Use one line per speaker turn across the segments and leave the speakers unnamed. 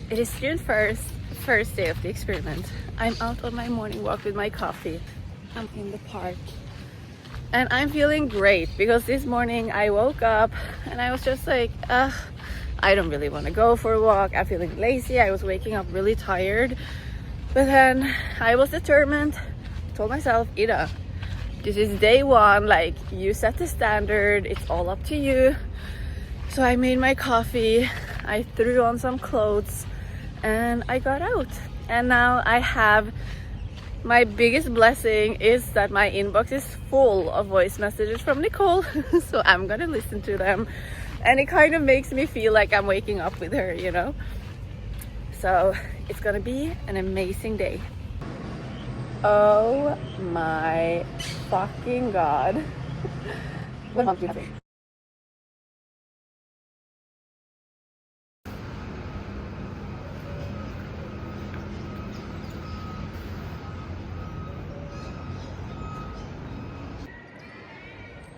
It is June 1st, first day of the experiment. I'm out on my morning walk with my coffee. I'm in the park and I'm feeling great because this morning I woke up and I was just like, I don't really want to go for a walk. I'm feeling lazy. I was waking up really tired. But then I was determined. I told myself, Ida, this is day one. Like, you set the standard. It's all up to you. So I made my coffee. I threw on some clothes and I got out. And now I have, my biggest blessing is that my inbox is full of voice messages from Nicole. So I'm gonna listen to them. And it kind of makes me feel like I'm waking up with her, you know? So it's gonna be an amazing day. Oh my fucking God. What month do you have?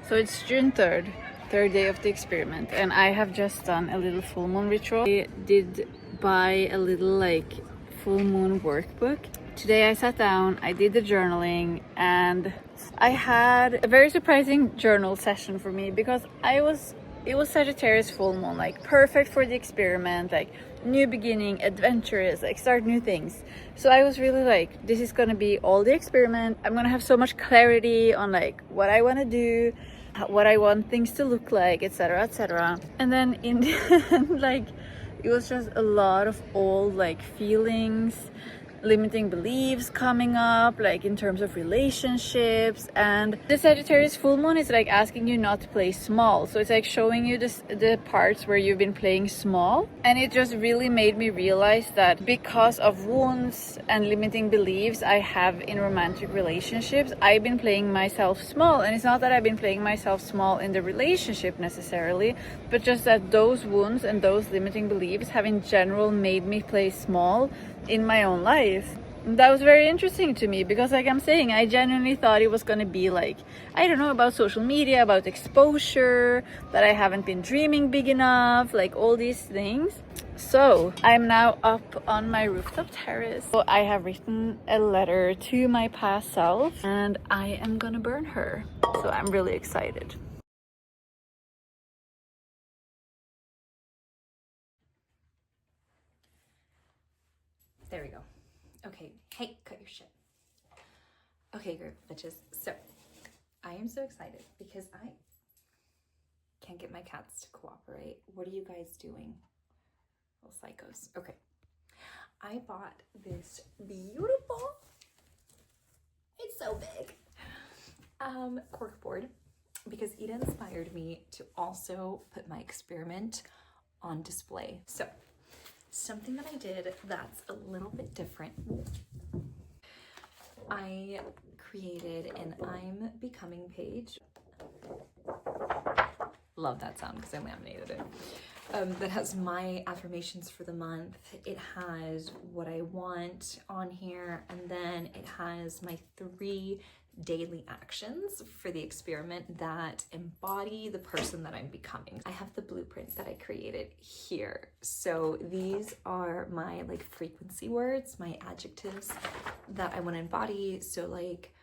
So it's June 3rd, third day of the experiment, and I have just done a little full moon ritual. I did buy a little like full moon workbook. Today I sat down, I did the journaling, and I had a very surprising journal session for me because it was Sagittarius full moon, like perfect for the experiment, like new beginning, adventurous, like start new things. So I was really like, this is gonna be all the experiment. I'm gonna have so much clarity on like what I want to do, what I want things to look like, etc., etc. And then in the end, like, it was just a lot of old like feelings, limiting beliefs coming up, like in terms of relationships. And the Sagittarius full moon is like asking you not to play small, so it's like showing you the parts where you've been playing small. And it just really made me realize that because of wounds and limiting beliefs I have in romantic relationships, I've been playing myself small. And it's not that I've been playing myself small in the relationship necessarily, but just that those wounds and those limiting beliefs have in general made me play small in my own life. That was very interesting to me because, like I'm saying, I genuinely thought it was going to be like, I don't know, about social media, about exposure, that I haven't been dreaming big enough, like all these things. So I'm now up on my rooftop terrace. So I have written a letter to my past self and I am gonna burn her. So I'm really excited.
There we go. Okay, hey, cut your shit. Okay, group of bitches. So, I am so excited because I can't get my cats to cooperate. What are you guys doing? Little psychos. Okay. I bought this beautiful, it's so big, cork board because Ida inspired me to also put my experiment on display. So, something that I did that's a little bit different. I created an I'm Becoming page. Love that sound because I laminated it. That has my affirmations for the month. It has what I want on here, and then it has my 3 daily actions for the experiment that embody the person that I'm becoming. I have the blueprint that I created here. So these are my like frequency words, my adjectives that I want to embody. So like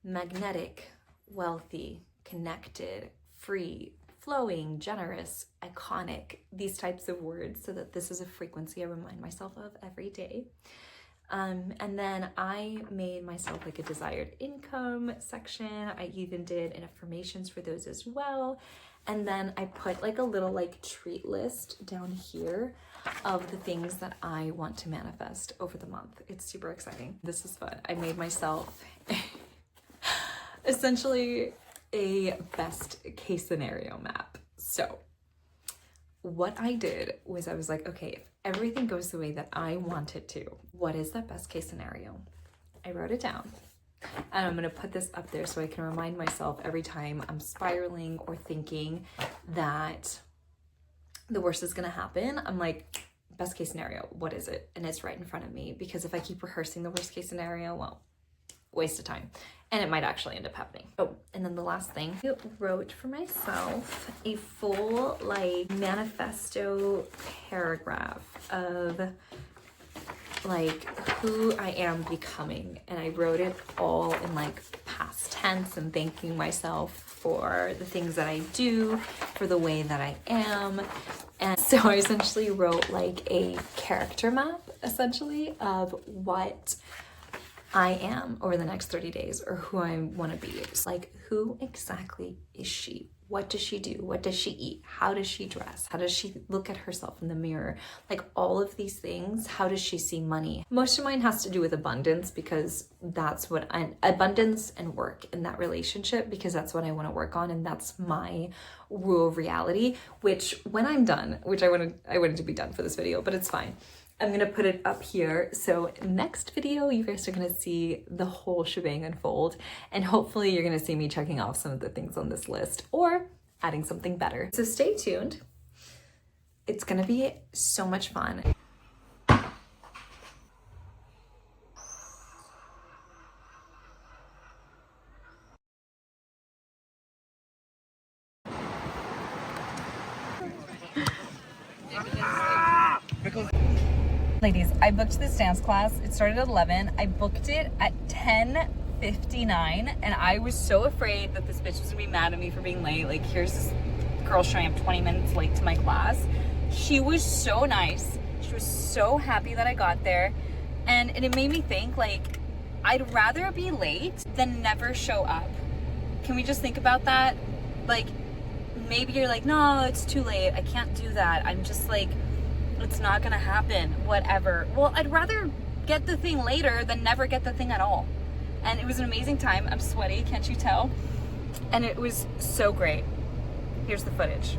magnetic, wealthy, connected, free, flowing, generous, iconic, these types of words, so that this is a frequency I remind myself of every day. And then I made myself like a desired income section. I even did an affirmations for those as well. And then I put like a little like treat list down here of the things that I want to manifest over the month. It's super exciting. This is fun. I made myself essentially a best case scenario map. So what I did was I was like, okay, if everything goes the way that I want it to, what is that best case scenario? I wrote it down and I'm gonna put this up there so I can remind myself every time I'm spiraling or thinking that the worst is gonna happen. I'm like, best case scenario, what is it? And it's right in front of me, because if I keep rehearsing the worst case scenario, well, waste of time. And it might actually end up happening. Oh, and then the last thing, I wrote for myself a full like manifesto paragraph of like who I am becoming, and I wrote it all in like past tense and thanking myself for the things that I do, for the way that I am. And so I essentially wrote like a character map essentially of what I am over the next 30 days, or who I want to be. It's like, who exactly is she? What does she do? What does she eat? How does she dress? How does she look at herself in the mirror? Like all of these things. How does she see money? Most of mine has to do with abundance, because that's what abundance and work in that relationship, because that's what I want to work on, and that's my rule of reality, which when I'm done, which I wanted to be done for this video, but it's fine. I'm gonna put it up here. So next video, you guys are gonna see the whole shebang unfold, and hopefully you're gonna see me checking off some of the things on this list or adding something better. So stay tuned. It's gonna be so much fun. Ladies, I booked this dance class. It started at 11. I booked it at 10:59, and I was so afraid that this bitch was gonna be mad at me for being late. Like, here's this girl showing up 20 minutes late to my class. She was so nice. She was so happy that I got there. And it made me think, like, I'd rather be late than never show up. Can we just think about that? Like, maybe you're like, no, it's too late. I can't do that. I'm just like, it's not gonna happen, whatever. Well, I'd rather get the thing later than never get the thing at all. And it was an amazing time. I'm sweaty, can't you tell? And it was so great. Here's the footage.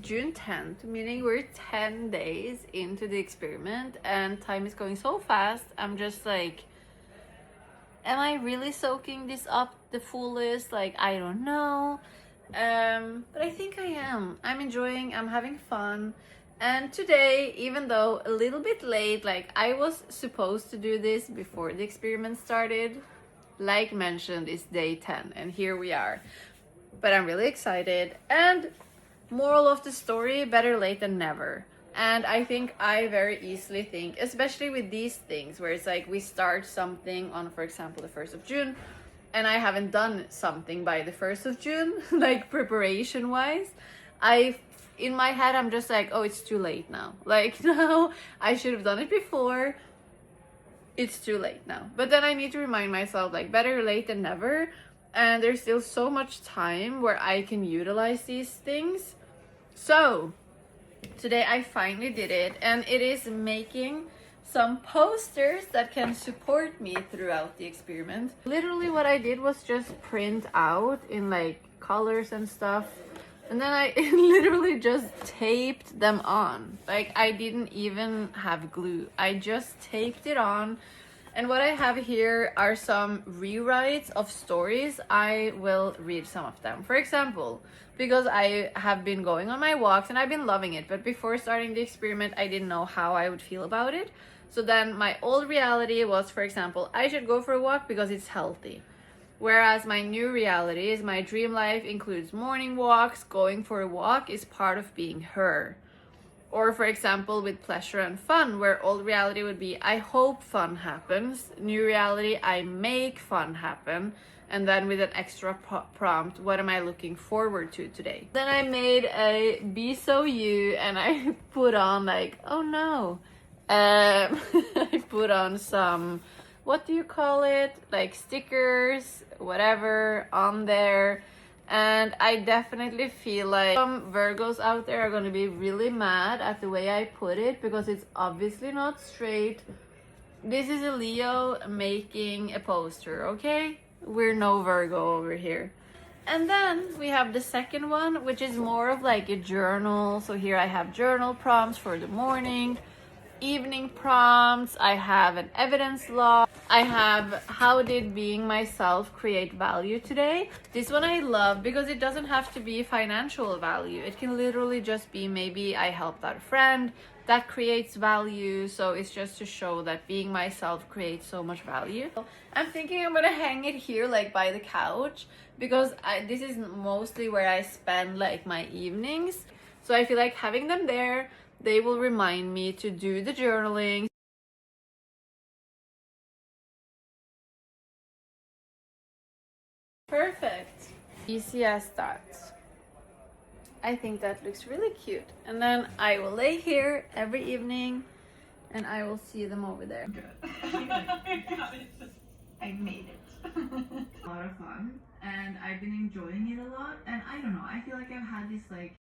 June 10th, meaning we're 10 days into the experiment and time is going so fast. I'm just like, am I really soaking this up the fullest? Like, I don't know. But I think I am. I'm enjoying, I'm having fun. And today, even though a little bit late, like I was supposed to do this before the experiment started, like mentioned, it's day 10 and here we are. But I'm really excited, and moral of the story, better late than never. And I think I very easily think, especially with these things where it's like we start something on, for example, the 1st of June, and I haven't done something by the 1st of June, like preparation wise, in my head I'm just like, oh, it's too late now. Like, no, I should have done it before. It's too late now. But then I need to remind myself, like, better late than never. And there's still so much time where I can utilize these things. So today I finally did it, and it is making some posters that can support me throughout the experiment. Literally what I did was just print out in like colors and stuff, and then I literally just taped them on. Like, I didn't even have glue, I just taped it on. And what I have here are some rewrites of stories. I will read some of them. For example, because I have been going on my walks and I've been loving it, but before starting the experiment, I didn't know how I would feel about it. So then my old reality was, for example, I should go for a walk because it's healthy. Whereas my new reality is my dream life includes morning walks, going for a walk is part of being her. Or for example, with pleasure and fun, where old reality would be, I hope fun happens. New reality, I make fun happen. And then with an extra prompt, what am I looking forward to today? Then I made a Be So You, and I put on like, oh no. I put on some, what do you call it? Like stickers, whatever, on there. And I definitely feel like some Virgos out there are going to be really mad at the way I put it, because it's obviously not straight. This is a Leo making a poster, okay? We're no Virgo over here. And then we have the second one, which is more of like a journal. So here I have journal prompts for the morning, evening prompts, I have an evidence log, I have how did being myself create value today. This one I love because it doesn't have to be financial value. It can literally just be maybe I helped out a friend, that creates value. So it's just to show that being myself creates so much value. I'm thinking I'm gonna hang it here like by the couch because this is mostly where I spend like my evenings. So I feel like having them there, they will remind me to do the journaling. Perfect. Easy as that. I think that looks really cute. And then I will lay here every evening and I will see them over there. Good. I made it. A lot of fun and I've been enjoying it a lot. And I don't know, I feel like I've had this like